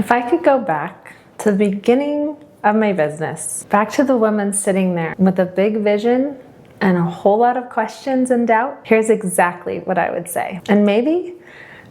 If I could go back to the beginning of my business, back to the woman sitting there with a big vision and a whole lot of questions and doubt, here's exactly what I would say. And maybe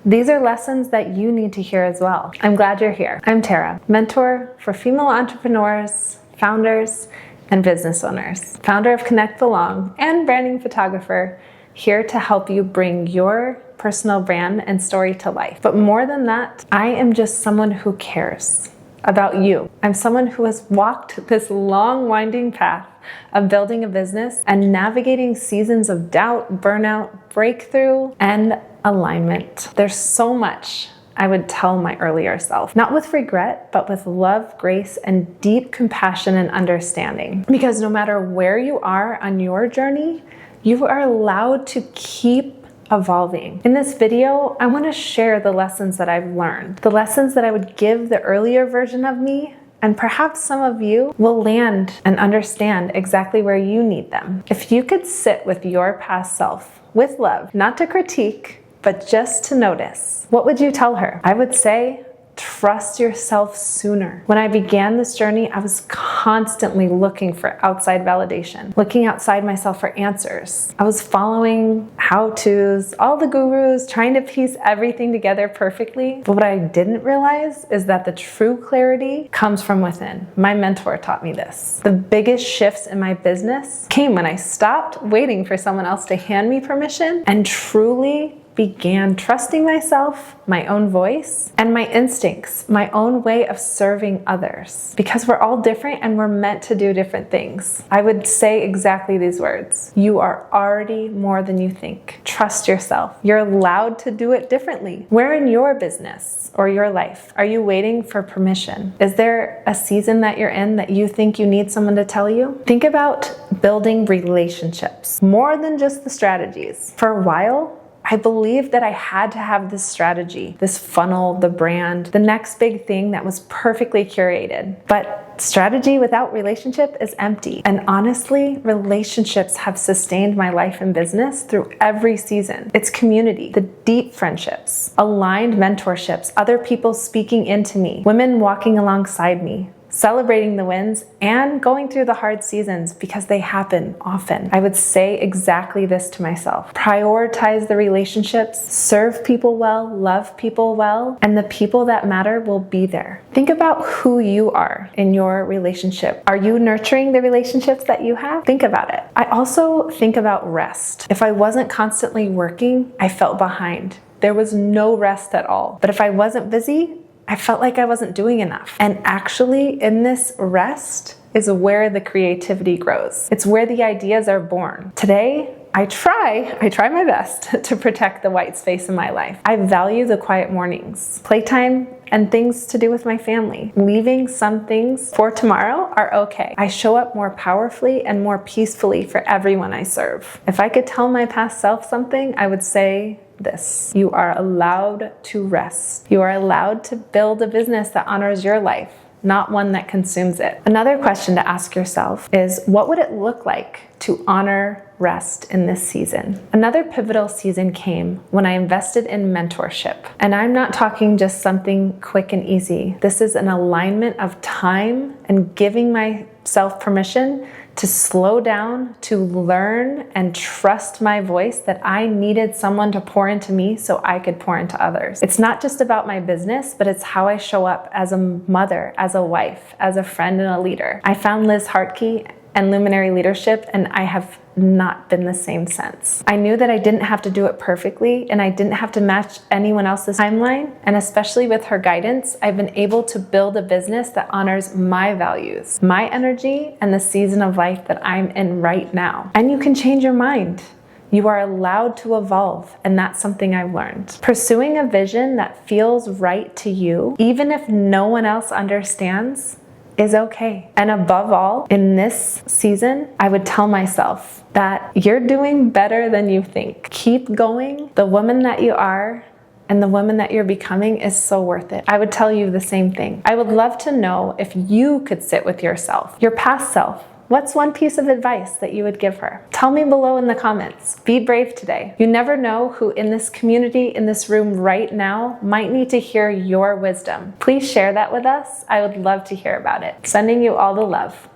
these are lessons that you need to hear as well. I'm glad you're here. I'm Tara, mentor for female entrepreneurs, founders, and business owners, founder of Connect Belong and branding photographer, here to help you bring your personal brand and story to life. But more than that, I am just someone who cares about you. I'm someone who has walked this long, winding path of building a business and navigating seasons of doubt, burnout, breakthrough, and alignment. There's so much I would tell my earlier self, not with regret, but with love, grace, and deep compassion and understanding. Because no matter where you are on your journey, you are allowed to keep evolving. In this video, I want to share the lessons that I've learned, the lessons that I would give the earlier version of me, and perhaps some of you will land and understand exactly where you need them. If you could sit with your past self with love, not to critique, but just to notice, what would you tell her? I would say, trust yourself sooner. When I began this journey, I was constantly looking for outside validation, looking outside myself for answers. I was following how-tos, all the gurus, trying to piece everything together perfectly. But what I didn't realize is that the true clarity comes from within. My mentor taught me this. The biggest shifts in my business came when I stopped waiting for someone else to hand me permission and truly began trusting myself, my own voice, and my instincts, my own way of serving others. Because we're all different and we're meant to do different things. I would say exactly these words. You are already more than you think. Trust yourself. You're allowed to do it differently. Where in your business or your life are you waiting for permission? Is there a season that you're in that you think you need someone to tell you? Think about building relationships, more than just the strategies. For a while, I believed that I had to have this strategy, this funnel, the brand, the next big thing that was perfectly curated. But strategy without relationship is empty. And honestly, relationships have sustained my life and business through every season. It's community, the deep friendships, aligned mentorships, other people speaking into me, women walking alongside me, celebrating the wins, and going through the hard seasons because they happen often. I would say exactly this to myself. Prioritize the relationships, serve people well, love people well, and the people that matter will be there. Think about who you are in your relationship. Are you nurturing the relationships that you have? Think about it. I also think about rest. If I wasn't constantly working, I felt behind. There was no rest at all. But if I wasn't busy, I felt like I wasn't doing enough. And actually, in this rest is where the creativity grows. It's where the ideas are born. Today, I try my best to protect the white space in my life. I value the quiet mornings, playtime, and things to do with my family. Leaving some things for tomorrow are okay. I show up more powerfully and more peacefully for everyone I serve. If I could tell my past self something, I would say this: you are allowed to rest. You are allowed to build a business that honors your life, not one that consumes it. Another question to ask yourself is, what would it look like to honor rest in this season? Another pivotal season came when I invested in mentorship. And I'm not talking just something quick and easy. This is an alignment of time and giving myself permission to slow down, to learn and trust my voice, that I needed someone to pour into me so I could pour into others. It's not just about my business, but it's how I show up as a mother, as a wife, as a friend, and a leader. I found Liz Hartke and Luminary Leadership, and I have not been the same since. I knew that I didn't have to do it perfectly, and I didn't have to match anyone else's timeline. And especially with her guidance, I've been able to build a business that honors my values, my energy, and the season of life that I'm in right now. And you can change your mind. You are allowed to evolve, and that's something I've learned. Pursuing a vision that feels right to you, even if no one else understands, is okay. And above all, in this season, I would tell myself that you're doing better than you think. Keep going. The woman that you are and the woman that you're becoming is so worth it. I would tell you the same thing. I would love to know if you could sit with yourself, your past self, What's one piece of advice that you would give her? Tell me below in the comments. Be brave today. You never know who in this community, in this room right now, might need to hear your wisdom. Please share that with us. I would love to hear about it. Sending you all the love.